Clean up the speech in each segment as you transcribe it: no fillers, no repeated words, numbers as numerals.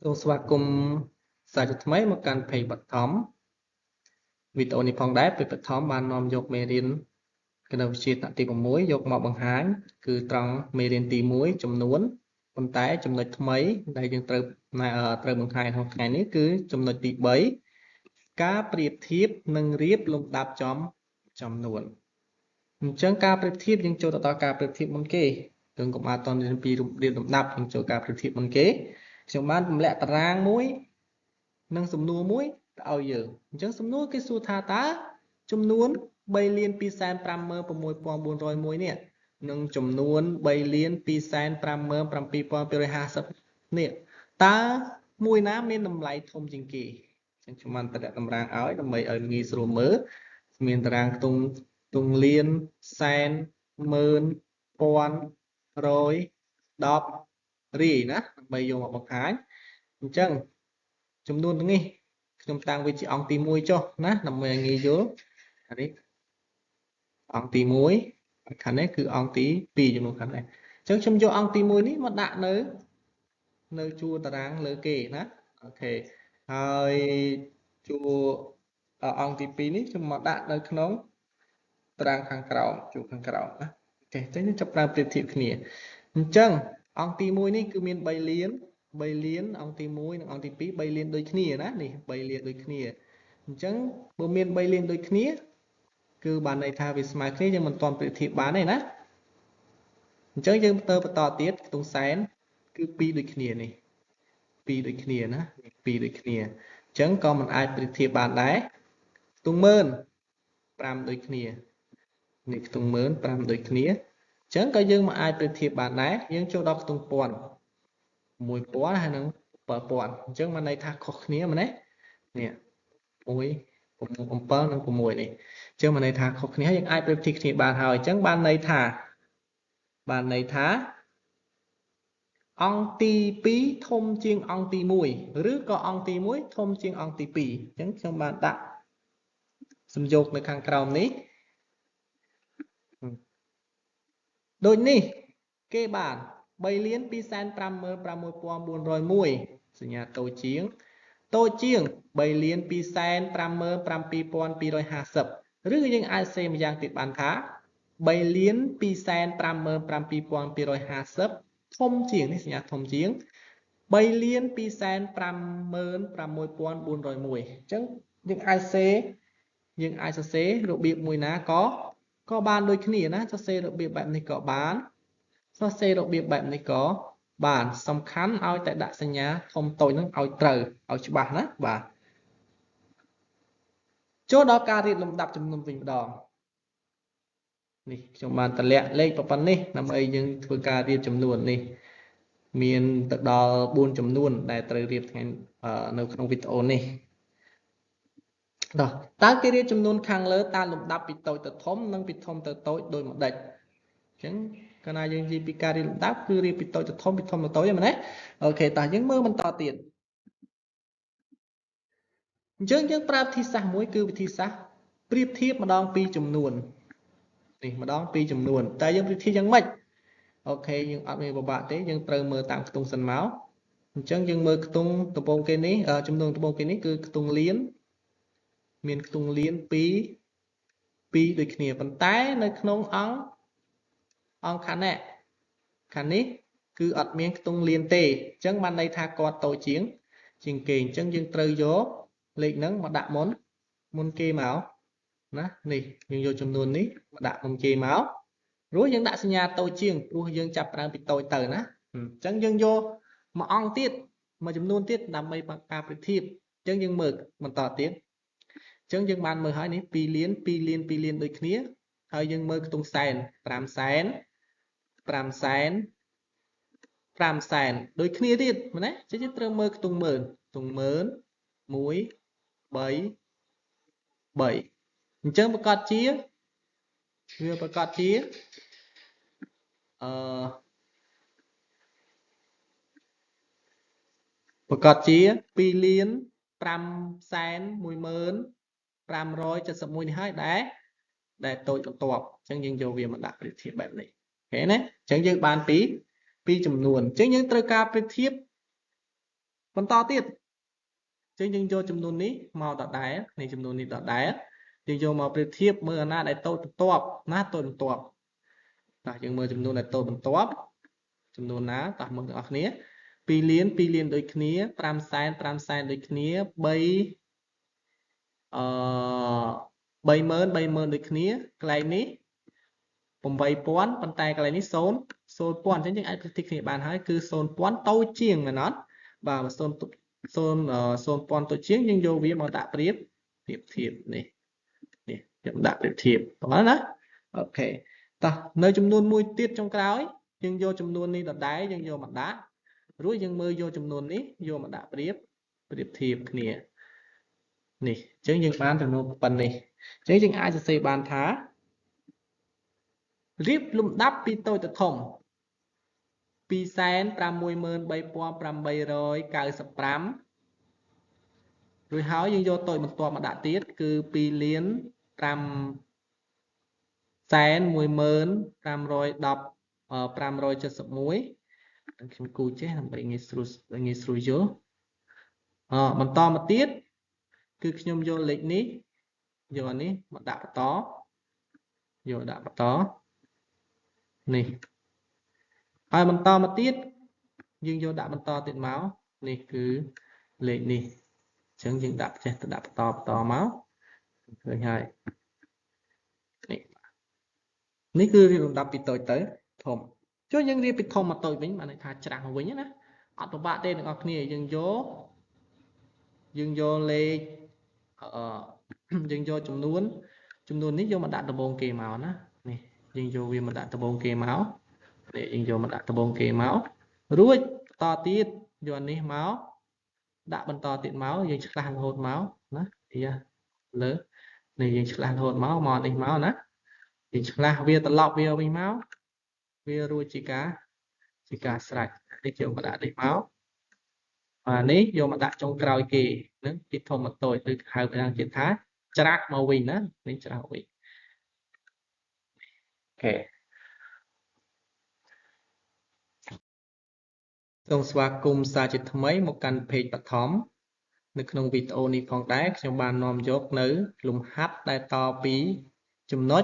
សូមស្វាគមន៍សាជាថ្មីមកកាន់เพจបឋមវីដេអូនេះផងដែរពេចបឋមបាននាំយកមេរៀនគណិតវិទ្យាថ្នាក់ទី6យកមកបង្ហាញគឺត្រង់មេរៀនទី1ចំនួនប៉ុន្តែចំណុចថ្មីដែលយើងត្រូវបង្ហាញក្នុងថ្ងៃនេះគឺចំណុចទី3ការប្រៀបធៀបនិងរៀបលំដាប់ចំនួនអញ្ចឹងការប្រៀបធៀបយើងចូលទៅដល់ការប្រៀបធៀបមុនគេយើងកុំអាចតរៀនពីរៀបលំដាប់យើងចូលការប្រៀបធៀបមុនគេខ្ញុំបានទម្លាក់តារាងមួយនិងសំណួរមួយទៅឲ្យយើងអញ្ចឹងសំណួរគេសួរថាតើចំនួន3,256,401នេះនិងចំនួន3,257,250នេះតើមួយណាមានតម្លៃធំជាងគេអញ្ចឹងខ្ញុំបានតម្លាក់តម្រាងឲ្យដើម្បីឲ្យងាយស្រួលមើលមានតារាងខ្ទង់លានសែនម៉ឺនពាន់រយ10រាយណាដើម្បីយកមកបង្ហាញអញ្ចឹងចំនួនទាំងនេះខ្ញុំតាំងវាជាអង្គទី1ចុះណាដើម្បីឲ្យងាយយល់អានេះអង្គទី1ខាងនេះគឺអង្គទី2ចំនួនខាងនេះអញ្ចឹងខ្ញុំយកអង្គទី1នេះមកដាក់នៅជួរតារាងលើគេណាអូខេហើយជួរអង្គទី2នេះខ្ញុំមកដាក់នៅក្នុងតារាងខាងក្រោមជួរខាងក្រោមណាអូខេអញ្ចឹងយើងចាប់ប្រើប្រៀបធៀបគ្នាអញ្ចឹងអង្គទី1នេះគឺមាន3លានអង្គទី1និងអង្គទី2 3លានដូចគ្នាណានេះ3លានដូចគ្នាអញ្ចឹងបើមាន3លានដូចគ្នាគឺបានន័យថាវាស្មើគ្នាយើងមិនទាន់ប្រៀបធៀបបានទេណាអញ្ចឹងយើងទៅបន្តទៀតខ្ទង់សែនគឺ2ដូចគ្នានេះ2ដូចគ្នាណា2ដូចគ្នាអញ្ចឹងក៏មិនអាចប្រៀបធៀបបានដែរខ្ទង់ម៉ឺន5ដូចគ្នានេះខ្ទង់ម៉ឺន5ដូចគ្នាអញ្ចឹងក៏យើងមិនអាចប្រៀបធៀបបានដែរយើងចូលដល់ខ្ទង់ពាន់1000ហើយនឹង7000អញ្ចឹងបានន័យថាខុសគ្នាមែនទេនេះ7និង6នេះអញ្ចឹងបានន័យថាខុសគ្នាយើងអាចប្រៀបធៀបគ្នាបានហើយអញ្ចឹងបានន័យថាអង្គទី2ធំជាងអង្គទី1ឬក៏អង្គទី1ធំជាងអង្គទី2អញ្ចឹងខ្ញុំបានដាក់សំយោគនៅខាងក្រោមនេះដូចនេះគេបាន3,256,401សញ្ញាតូចជាង3,257,250ឬយើងអាចសេម្យ៉ាងទៀតបានថា3,257,250ធំជាងនេះសញ្ញាធំជាង3,256,401អញ្ចឹងយើងអាចសរសេររបៀបមួយណាក៏បានដូចគ្នាណាសរសេររបៀបបែបនេះក៏បានសរសេររបៀបបែបនេះក៏បានសំខាន់ឲ្យតែដាក់សញ្ញាធំតូចហ្នឹងឲ្យត្រូវឲ្យច្បាស់ណាបាទចូលដល់ការរៀបលំដាប់ចំនួនវិញម្ដងនេះខ្ញុំបានតម្លាក់លេខប៉ុណ្ណេះដើម្បីយើងធ្វើការរៀបចំនួននេះមានទៅដល់4ចំនួនដែលត្រូវរៀបថ្ងៃនៅក្នុងវីដេអូនេះតើគេរៀបចំនួនខាងលើតាមលំដាប់ពីតូចទៅធំនិងពីធំទៅតូចដោយម្ដេចអញ្ចឹងកាលណាយើងនិយាយពីការរៀបលំដាប់គឺរៀបពីតូចទៅធំពីធំទៅតូចហ្នឹងណាអូខេតោះយើងមើលបន្តទៀតអញ្ចឹងយើងប្រើវិធីសាស្ត្រមួយគឺវិធីសាស្ត្រប្រៀបធៀបម្ដងពីចំនួននេះម្ដងពីចំនួនតែយើងប្រៀបធៀបយ៉ាងម៉េចអូខេយើងអត់មានពិបាកទេយើងត្រូវមើលតាមខ្ទង់សិនមកអញ្ចឹងយើងមើលខ្ទង់ដំបូងគេនេះចំនួនដំបូងគេនេះគឺខ្ទង់លានមានខ្ទង់លាន2ដូចគ្នាប៉ុន្តែនៅក្នុងអង្គខាងនេះគឺអត់មានខ្ទង់លានទេអញ្ចឹងបានន័យថាគាត់តូចជាងគេអញ្ចឹងយើងត្រូវយកលេខហ្នឹងមកដាក់មុនគេមកណានេះយើងយកចំនួននេះមកដាក់មុនគេមកព្រោះយើងដាក់សញ្ញាតូចជាងព្រោះយើងចាប់ផ្ដើមពីតូចទៅណាអញ្ចឹងយើងយកមួយអង្គទៀតមួយចំនួនទៀតដើម្បីបង្ការប្រៀបធៀបអញ្ចឹងយើងមើលបន្តទៀតអញ្ចឹងយើងបានមើលហើយនេះ2លានដូចគ្នាហើយយើងមើលខ្ទង់សែន5សែនដូចគ្នាទៀតមែនទេអញ្ចឹងយើងត្រូវមើលខ្ទង់ម៉ឺន1 3អញ្ចឹងប្រកាសជាវាប្រកាសជាប្រកាសជា2លាន5,10571នេះហើយដែលតូចបន្ទាប់អញ្ចឹងយើងយកវាមកដាក់ប្រៀបធៀបបែបនេះអូខេណាអញ្ចឹងយើងបានពីចំនួនអញ្ចឹងយើងត្រូវការប្រៀបធៀប បន្តទៀតចឹងយើងយកចំនួននេះមកដដែលនេះចំនួននេះដដែលយើងយកមកប្រៀបធៀបមើលអាណាដែលតូចបន្ទាប់ណាតូចបន្ទាប់តោះយើងមើលចំនួនដែលតូចបន្ទាប់ចំនួនណាតោះមើលទាំងអស់គ្នា2លានដូចគ្នា5សែនដូចគ្នា330000ដូចគ្នាកន្លែងនេះ8000ប៉ុន្តែកន្លែងនេះ0 0,000អញ្ចឹងយើងអាចប្រៀបធៀបគ្នាបានហើយគឺ0,000តូចជាងមែនអត់បាទ0 0,000តូចជាងយើងយកវាមកដាក់ប្រៀបធៀបនេះខ្ញុំដាក់ប្រៀបធៀបបងប្អូនណាអូខេតោះនៅចំនួនមួយទៀតចុងក្រោយយើងយកចំនួននេះដដែលយើងយកមកដាក់រួចយើងមើលយកចំនួននេះយកមកដាក់ប្រៀបធៀបគ្នានេះអញ្ចឹងយើងបានចំនួនប៉ុណ្នេះអញ្ចឹងយើងអាចសរសេរបានថារៀបលំដាប់ពីតូចទៅធំ 2,63895 រួចហើយយើងយកតូចបន្ទាប់មកដាក់ទៀតគឺ2,511,571ខ្ញុំគូចេះដើម្បីងាយស្រួលយល់បន្តមកទៀតគឺខ្ញុំយកលេខនេះយកអានេះមកដាក់បន្តយកដាក់បន្តនេះហើយបន្តមកទៀតយើងយកដាក់បន្តទៀតមកនេះគឺលេខនេះអញ្ចឹងយើងដាក់ចេះទៅដាក់បន្តមកឃើញហើយនេះគឺរៀបលំដាប់ពីតូចទៅធំចុះយើងរៀបពីធំមកតូចវិញបានន័យថាច្រាស់មកវិញណាអត់ពិបាកទេអ្នកនរគ្នាយើងយកលេខយើងយកចំនួននេះយកមកដាក់ដបងគេមកណានេះយើងយកវាមកដាក់ដបងគេមកនេះយើងយកមកដាក់ដបងគេមករួចបន្តទៀតយកអានេះមកដាក់បន្តទៀតមកយើងឆ្លាស់រហូតមកណាលើនេះយើងឆ្លាស់រហូតមកនេះមកណាយើងឆ្លាស់វាត្រឡប់វាវិញមកវារួចជាការស្រេចនេះយកមកដាក់នេះមកអានេះយកមកដាក់ចុងក្រោយគេនឹងពីធំមកតូចឬហៅភាសាអង់គ្លេសថាច្រាស់មកវិញណានេះច្រាស់វិញអូខេសូមស្វាគមន៍សាជាថ្មីមកកាន់ page បឋមនៅក្នុងវីដេអូនេះផងដែរខ្ញុំបាននាំយកនៅលំហាត់ដែលតពីចំណុច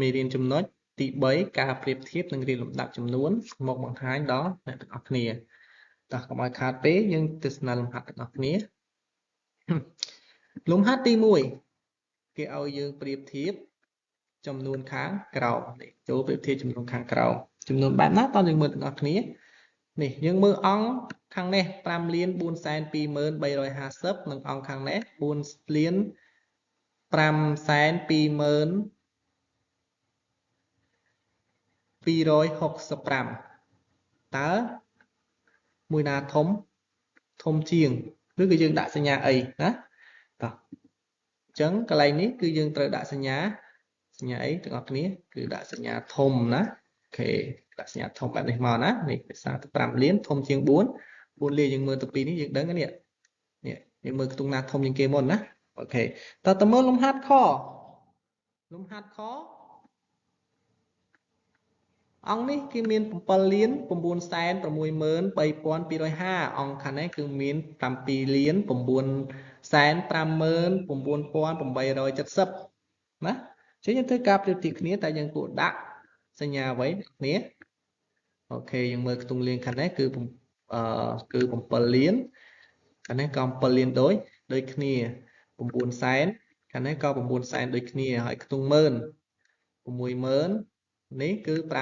មេរៀនចំណុចទី3ការប្រៀបធៀបនិងរៀបលំដាប់ចំនួនមកបង្ហាញដល់អ្នកទាំងអស់គ្នាតោះកុំឲ្យខាតពេកយើងទស្សនាលំហាត់ទាំងអស់គ្នាលំហាត់ទី1គេឲ្យយើងប្រៀបធៀបចំនួនខាងក្រោមនេះចូលប្រៀបធៀបចំនួនខាងក្រោមចំនួនបែបណាតើយើងមើលទាំងអស់គ្នានេះយើងមើលអង្គខាងនេះ 5,420,350 និងអង្គខាងនេះ 4,520,265 តើមួយណាធំជាងឬក៏យើងដាក់សញ្ញាអីណាតោះអញ្ចឹងកន្លែងនេះគឺយើងត្រូវដាក់សញ្ញាអីទាំងអស់គ្នាគឺដាក់សញ្ញាធំណាអូខេដាក់សញ្ញាធំបែបនេះមកណានេះភាសាទៅ5លានធំជាង4លានយើងមើលទៅពីនេះយើងដឹងនេះយើងមើលខ្ទង់ណាធំជាងគេមុនណាអូខេតើតើមើលលំហាត់ខអង្គនេះគឺមាន7,963,250 អង្គខាងនេះគឺមាន7,959,870 ណាចឹងយើងធ្វើការប្រៀបធៀបគ្នាតែយើងគួរដាក់សញ្ញាអ្វីគ្នាអូខេយើងមើលខ្ទង់លានខាងនេះគឺ7លានខាងនេះក៏7លានដូចគ្នា9សែនខាងនេះក៏9សែនដូចគ្នាហើយខ្ទង់ម៉ឺន60000នេះគឺ50000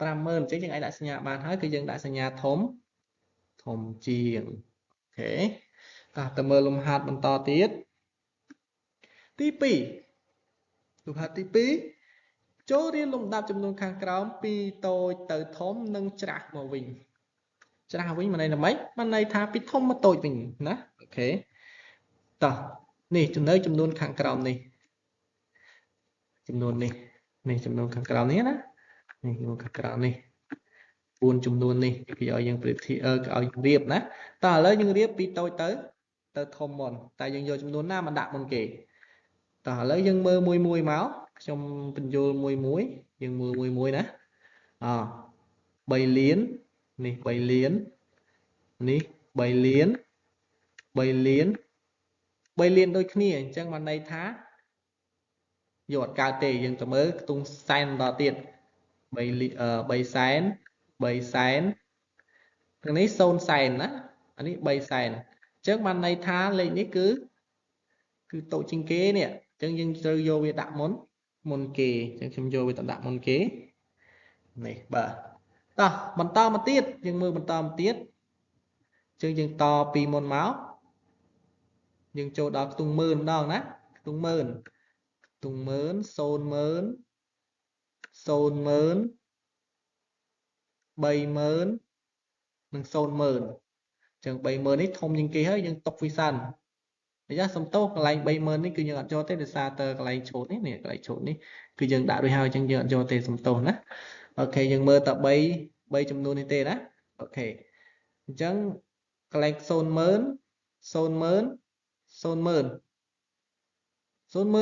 អញ្ចឹងយើងអាចដាក់សញ្ញាបានហើយគឺយើងដាក់សញ្ញាធំជាងអូខេតើមើលលំហាត់បន្តទៀតទី2លំហាត់ទី2ចូលរៀនលំដាប់ចំនួនខាងក្រោមពីតូចទៅធំនិងច្រាស់មកវិញមានន័យថាម៉េចបានន័យថាពីធំមកតូចវិញណាអូខេតោះនេះចំណុចចំនួនខាងក្រោមនេះចំនួនខាងក្រោមនេះណានេះចំនួនខាងក្រោមនេះ4ចំនួននេះគេឲ្យយើងប្រៀបធៀបឲ្យយើងរៀបណាតើឥឡូវយើងរៀបពីតូចទៅធំមុនតែយើងយកចំនួនណាមកដាក់មុនគេតើឥឡូវយើងមើលមួយមកខ្ញុំបញ្យល់មួយយើងមើលមួយណា3លាននេះ3លាននេះ 3 liên 3 liên 3 liên đôi kia chẳng mà này thá dột cao tệ dừng tầm mới tung sen đỏ tiệt 3 sen 3 sen thằng này xôn sen á anh ấy 3 sen chẳng mà này thá lên ní cứ tổ chính kế nè chẳng dừng chơi vô về đặt môn kì chẳng chăm vô về đặt môn kế này bà ta mình to mà tiết nhưng mưa mình to mà tiết chương trình to pi môn máu nhưng chỗ đó tung mơn đo nè tung mơn xôn mơn bay mơn mình xôn mơn chẳng bay mơn ấy thông những kia hết nhưng tộc phi săn để ra xong tốt lại bay mơn ấy cứ nhận cho tới xa tờ lại trốn ấy nè lại trốn ấy cứ dừng đạo đôi hai chẳng nhận cho tới xong tốt nè ok dừng mơ tập bay bay trong luôn tê đó ok chẳng lại xôn mơn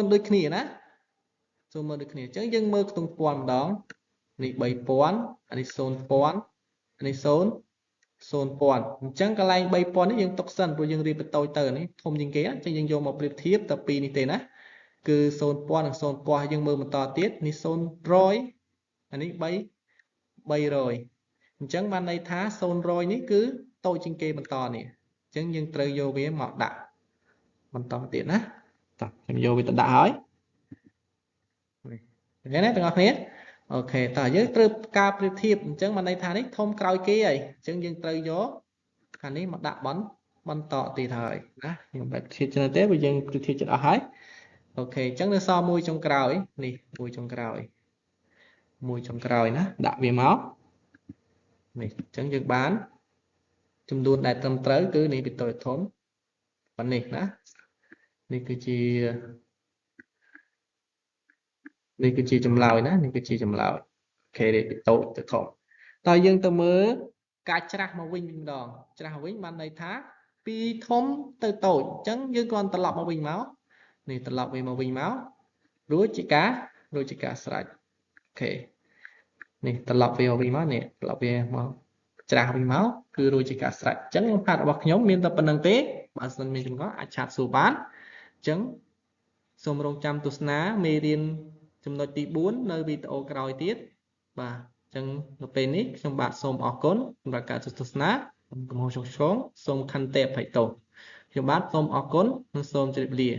đôi khi nè xôn mơn đôi khi chẳng dừng mơ tung quần đó này bay pón anh ấy xôn pón anh ấy xôn pón chẳng cái lại bay pón ấy dừng tộc sân rồi dừng đi bật tôi tờ này không dừng kế chẳng dừng vô một biệt thiếp tập pi này tê nè cứ xôn pón dừng mơ một to tiết này xôn rồi anh ấy bay rồi chẳng ban đây thá xôn rồi ní cứ tôi trên kê bằng to nè chẳng nhưng trời vô với mọt đạ bằng to tiện á tập vô với tận đã hỏi cái này tụi ngọc nhé ok tờ với trời ca thiệp chẳng ban đây thá ní thông cào kia ấy chẳng nhưng trời vô anh ấy mọt đạ bắn bằng to tùy thời đó nhưng mà thiệt cho nên tế bây giờ thiệt cho đã hỏi ok chẳng nữa so mùi trong cào ấy nè mùi trong cào ấy nè đạ về máu này chẳng dừng bán chùm đuôn đại tâm tới cứ này bị tội thốn và này đó này cứ chi chùm lòi đó này cứ chi chùm lòi ok để bị tội tự thốn tại dương tôi mới cái chả mà vinh đòn chả vinh ban này thá pi thốn từ tội chẳng dương con tập mà vinh máu này tập về mà vinh máu rồi chỉ cá sạch ok này tập về mà vinh máu này tập về mà chả bình máu cứ rồi chỉ cả sạch chẳng phạt bọc nhóm miền tập năng tế bạn sân mình có chặt số bán chẳng xong rong trăm tu ná mê điên trong nội tí 4 nơi video còi tiết và chẳng nó bên ní trong bạn xong ở cốn và cả tu ná cùng hồ sông xuống xong khăn tẹp phải tổ trong bát xong ở cốn xong chơi lìa